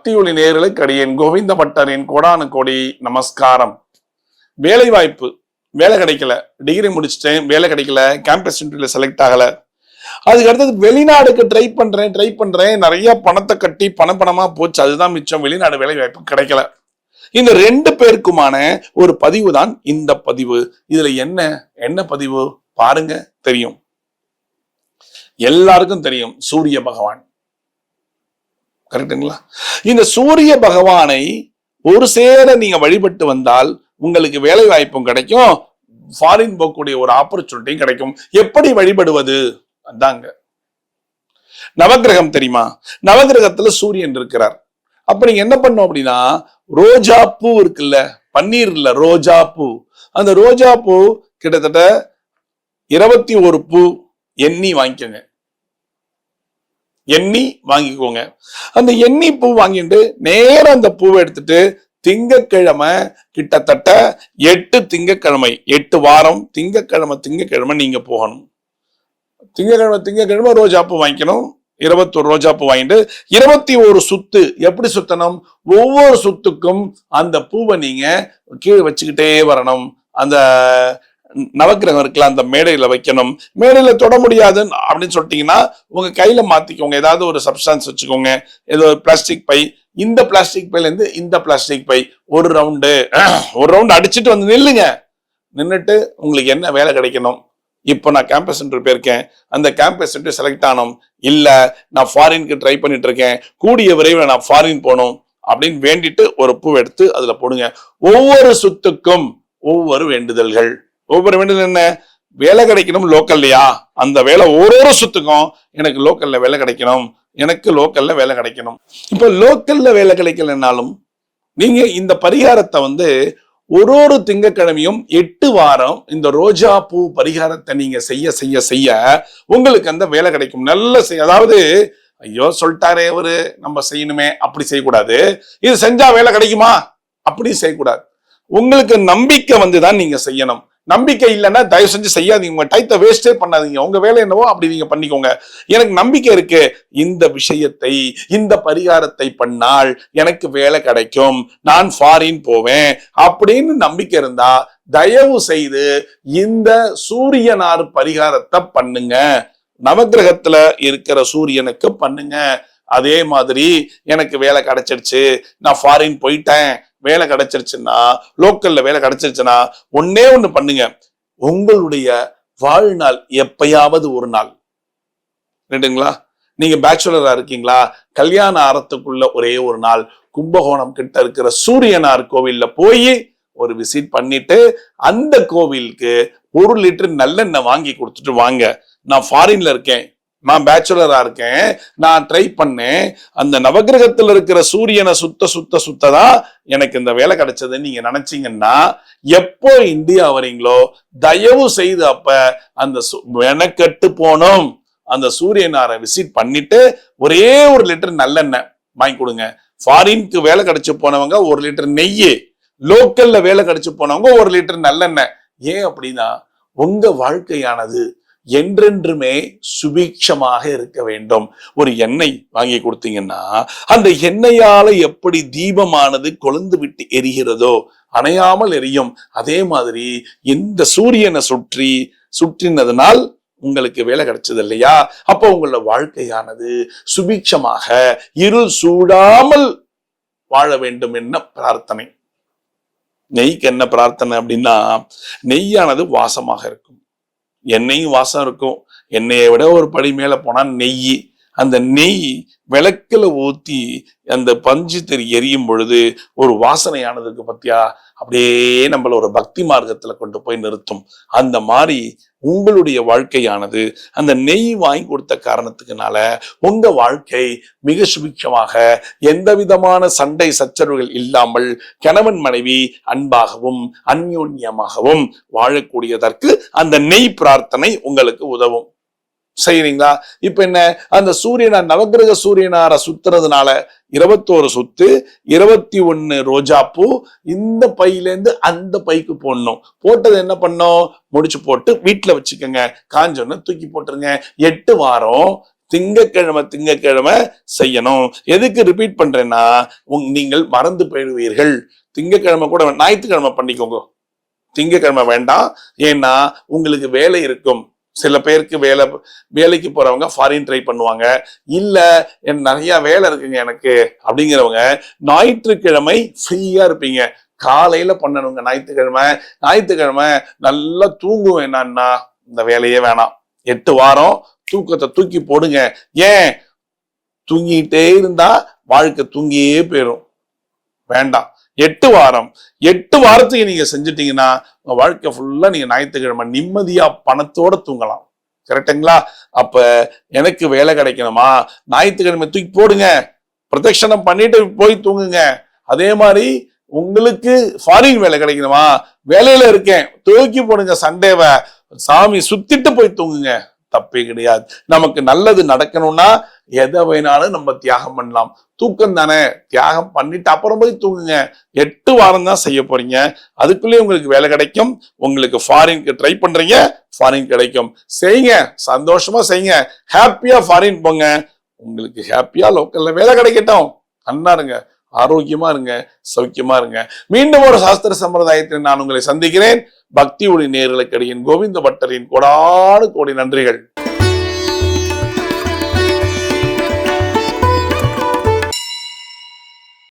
சக்தி ஒளி நேயர்களுக்கு அடியேன் கோவிந்த பட்டரின் கோடானு கோடி நமஸ்காரம். வேலை வாய்ப்பு, வேலை கிடைக்கல, டிகிரி முடிச்சிட்டேன், வேலை கிடைக்கல, கேம்பஸ் இன்டர்வியூல செலக்ட் ஆகல, அதுக்கு அடுத்தது வெளிநாடுக்கு ட்ரை பண்றேன், நிறைய பணத்தை கட்டி பணமா போச்சு, அதுதான் மிச்சம், வெளிநாடு வேலை வாய்ப்பு கிடைக்கல. இந்த ரெண்டு பேருக்குமான ஒரு பதிவு தான் இந்த பதிவு. இதுல என்ன பதிவு பாருங்க, தெரியும், எல்லாருக்கும் தெரியும், சூரிய பகவான். கரெக்டுங்களா? இந்த சூரிய பகவானை ஒரு சேர நீங்க வழிபட்டு வந்தால் உங்களுக்கு வேலை வாய்ப்பும் கிடைக்கும், ஃபாரின் போகக்கூடிய ஒரு ஆப்பர்ச்சுனிட்டியும் கிடைக்கும். எப்படி வழிபடுவது? அதாங்க நவகிரகம். தெரியுமா? நவகிரகத்துல சூரியன் இருக்கிறார். அப்ப நீங்க என்ன பண்ணும் அப்படின்னா, ரோஜா பூ இருக்குல்ல, பன்னீர் இல்ல, ரோஜா பூ. அந்த ரோஜா பூ கிட்டத்தட்ட 21 பூ எண்ணி வாங்கிக்கோங்க. எண்ணி வாங்கிக்கோங்க. அந்த எண்ணி பூ வாங்கிட்டு நேரம் அந்த பூவை எடுத்துட்டு திங்கக்கிழமை, கிட்டத்தட்ட 8 திங்கக்கிழமை, 8 வாரம் திங்கக்கிழமை நீங்க போகணும். திங்கக்கிழமை ரோஜா பூ வாங்கிக்கணும். 21 ரோஜா பூ வாங்கிட்டு 21 சுத்து. எப்படி சுத்தணும்? ஒவ்வொரு சுத்துக்கும் அந்த பூவை நீங்க கீழே வச்சுக்கிட்டே வரணும். அந்த நவக்கிரகம் இருக்குல்ல, அந்த மேடையில வைக்கணும். மேடையில தொட முடியாது அப்படின்னு சொல்லிட்டீங்கன்னா உங்க கையில மாத்திக்கோங்க. ஏதாவது ஒரு சப்ஸ்டான்ஸ் வச்சுக்கோங்க. ஏதோ ஒரு பிளாஸ்டிக் பை, இந்த பிளாஸ்டிக் பைல இருந்து இந்த பிளாஸ்டிக் பை ஒரு ரவுண்டு அடிச்சுட்டு வந்து நில்லுங்க. நின்றுட்டு உங்களுக்கு என்ன வேலை கிடைக்கணும்? இப்போ நான் கேம்பஸ் இன்டர்வியூ போயிருக்கேன், அந்த கேம்பஸ் இன்டர்வியூ செலக்ட் ஆனோம், இல்ல நான் ஃபாரினுக்கு ட்ரை பண்ணிட்டு இருக்கேன், கூடிய விரைவில் நான் ஃபாரின் போகணும் அப்படின்னு வேண்டிட்டு ஒரு பூ எடுத்து அதுல போடுங்க. ஒவ்வொரு சுத்துக்கும் ஒவ்வொரு வேண்டுதல்கள். ஒவ்வொரு வேண்டுதல் என்ன? வேலை கிடைக்கணும் லோக்கல்லையா, அந்த வேலை ஒரு சுத்துக்கும் எனக்கு லோக்கல்ல வேலை கிடைக்கணும், எனக்கு லோக்கல்ல வேலை கிடைக்கணும். இப்ப லோக்கல்ல வேலை கிடைக்கலனாலும் நீங்க இந்த பரிகாரத்தை ஒரு திங்கக்கிழமையும் 8 வாரம் இந்த ரோஜா பூ பரிகாரத்தை நீங்க செய்ய உங்களுக்கு அந்த வேலை கிடைக்கும். நல்ல அதாவது ஐயோ சொல்லிட்டாரே அவரு, நம்ம செய்யணுமே, அப்படி செய்யக்கூடாது. இது செஞ்சா வேலை கிடைக்குமா அப்படி செய்யக்கூடாது. உங்களுக்கு நம்பிக்கை வந்துதான் நீங்க செய்யணும். நம்பிக்கை இல்லைன்னா தயவு செஞ்சு செய்யாதீங்க. உங்க டைத்தை வேஸ்டே பண்ணாதீங்க. உங்க வேலை என்னவோ அப்படி நீங்க பண்ணிக்கோங்க. எனக்கு நம்பிக்கை இருக்கு, இந்த விஷயத்தை, இந்த பரிகாரத்தை பண்ணால் எனக்கு வேலை கிடைக்கும், நான் ஃபாரின் போவேன் அப்படின்னு நம்பிக்கை இருந்தா தயவு செய்து இந்த சூரியனார் பரிகாரத்தை பண்ணுங்க. நவகிரகத்துல இருக்கிற சூரியனுக்கு பண்ணுங்க. அதே மாதிரி எனக்கு வேலை கிடைச்சிருச்சு, நான் ஃபாரின் போயிட்டேன், வேலை கிடைச்சிருச்சுன்னா, லோக்கல்ல வேலை கிடைச்சிருச்சுன்னா ஒண்ணே ஒண்ணு பண்ணுங்க. உங்களுடைய வாழ்நாள் எப்பயாவது ஒரு நாள், ரெண்டுங்களா, நீங்க பேச்சுலரா இருக்கீங்களா, கல்யாணம் ஆறத்துக்குள்ள ஒரே ஒரு நாள் கும்பகோணம் கிட்ட இருக்கிற சூரியனார் கோவில்ல போய் ஒரு விசிட் பண்ணிட்டு அந்த கோவிலுக்கு 1 லிட்டர் நல்லெண்ணெய் வாங்கி கொடுத்துட்டு வாங்க. நான் ஃபாரின்ல இருக்கேன், நான் பேச்சுலரா இருக்கேன், நான் ட்ரை பண்ணேன், அந்த நவகிரகத்துல இருக்கிற சூரியனை சுத்ததான் எனக்கு இந்த வேலை கிடைச்சதுன்னு நீங்க நினைச்சீங்கன்னா, எப்போ இந்தியா வரீங்களோ தயவு செய்து அப்ப அந்த மெனக்கெட்டு போனோம் அந்த சூரியனாரை விசிட் பண்ணிட்டு ஒரே 1 லிட்டர் நல்லெண்ணெய் வாங்கி கொடுங்க. ஃபாரினுக்கு வேலை கிடைச்சு போனவங்க 1 லிட்டர் நெய், லோக்கல்ல வேலை கிடைச்சு போனவங்க 1 லிட்டர் நல்லெண்ணெய். ஏன் அப்படின்னா உங்க வாழ்க்கையானது என்றென்றுமே சுபிக்ஷமாக இருக்க வேண்டும். ஒரு எண்ணெய் வாங்கி கொடுத்தீங்கன்னா அந்த எண்ணெயால எப்படி தீபமானது கொழுந்து விட்டு எரிகிறதோ, அணையாமல் எரியும், அதே மாதிரி இந்த சூரியனை சுற்றினதுனால் உங்களுக்கு வேலை கிடைச்சது இல்லையா? அப்போ உங்களோட வாழ்க்கையானது சுபிக்ஷமாக இருள் சூடாமல் வாழ வேண்டும் என்ன பிரார்த்தனை. நெய்க்கு என்ன பிரார்த்தனை அப்படின்னா, நெய்யானது வாசமாக இருக்கும், எண்ணெயும் வாசம் இருக்கும். எண்ணெயை விட ஒரு படி மேல போனா நெய். அந்த நெய் விளக்குல ஊத்தி அந்த பஞ்சு தெரி எரியும் பொழுது ஒரு வாசனையானதுக்கு பத்தியா, அப்படியே நம்மள ஒரு பக்தி மார்க்கத்துல கொண்டு போய் நிறுத்தும். அந்த மாதிரி உங்களுடைய வாழ்க்கையானது அந்த நெய் வாங்கி கொடுத்த காரணத்துக்குனால உங்க வாழ்க்கை மிக சுபிக்ஷமாக, எந்த விதமான சண்டை சச்சரவுகள் இல்லாமல் கணவன் மனைவி அன்பாகவும் அந்யோன்யமாகவும் வாழக்கூடியதற்கு அந்த நெய் பிரார்த்தனை உங்களுக்கு உதவும். செய்யறீங்களா? இப்ப என்ன, அந்த சூரியனார் நவகிரக சூரியனார சுத்துறதுனால 21 சுத்து, 21 ரோஜா பூ இந்த பையிலேருந்து அந்த பைக்கு போடணும். போட்டது என்ன பண்ணும்? முடிச்சு போட்டு வீட்டுல வச்சுக்கோங்க. காஞ்சோன்னு தூக்கி போட்டுருங்க. 8 வாரம் திங்கக்கிழமை செய்யணும். எதுக்கு ரிப்பீட் பண்றேன்னா, நீங்கள் மறந்து போயிடுவீர்கள். திங்கக்கிழமை கூட ஞாயிற்றுக்கிழமை பண்ணிக்கோங்க, திங்கக்கிழமை வேண்டாம். ஏன்னா உங்களுக்கு வேலை இருக்கும். சில பேருக்கு வேலைக்கு போறவங்க ஃபாரின் ட்ரை பண்ணுவாங்க. இல்ல நிறைய வேலை இருக்குங்க எனக்கு அப்படிங்கிறவங்க ஞாயிற்றுக்கிழமை ஃப்ரீயா இருப்பீங்க, காலையில பண்ணணுங்க. ஞாயிற்றுக்கிழமை நல்லா தூங்குவேன். என்னன்னா இந்த வேலையே வேணாம், 8 வாரம் தூக்கத்தை தூக்கி போடுங்க. ஏன் தூங்கிட்டே இருந்தா வாழ்க்கை தூங்கியே போயிடும், வேண்டாம். 8 வாரத்துக்கு நீங்க செஞ்சுட்டீங்கன்னா உங்க வாழ்க்கை ஃபுல்லா நீங்க ஞாயிற்றுக்கிழமை நிம்மதியா பணத்தோட தூங்கலாம். கரெக்டுங்களா? அப்ப எனக்கு வேலை கிடைக்கணுமா, ஞாயிற்றுக்கிழமை தூக்கி போடுங்க, பிரதட்சணம் பண்ணிட்டு போய் தூங்குங்க. அதே மாதிரி உங்களுக்கு ஃபாரின் வேலை கிடைக்கணுமா, வேலையில இருக்கேன் தூக்கி போடுங்க, சண்டேவை சாமி சுத்திட்டு போய் தூங்குங்க, தப்பே கிடையாது. நமக்கு நல்லது நடக்கணும்னா எதை வேணாலும் நம்ம தியாகம் பண்ணலாம். தூக்கம் தானே, தியாகம் பண்ணிட்டு அப்புறம் போய் தூங்குங்க. 8 வாரம் தான் செய்ய போறீங்க, அதுக்குள்ளேயே உங்களுக்கு வேலை கிடைக்கும். உங்களுக்கு ஃபாரினுக்கு ட்ரை பண்றீங்க, ஃபாரின் கிடைக்கும். செய்யுங்க, சந்தோஷமா செய்யுங்க, ஹாப்பியா ஃபாரின் போங்க. உங்களுக்கு ஹாப்பியா லோக்கல்ல வேலை கிடைக்கட்டும். அண்ணா இருங்க, ஆரோக்கியமா இருங்க, சௌக்கியமா இருங்க. மீண்டும் ஒரு சாஸ்திர சம்பிரதாயத்தில் நான் உங்களை சந்திக்கிறேன். பக்தி ஒளி நேயர்களுக்கு கோவிந்த பட்டரின் கோடானு கோடி நன்றிகள்.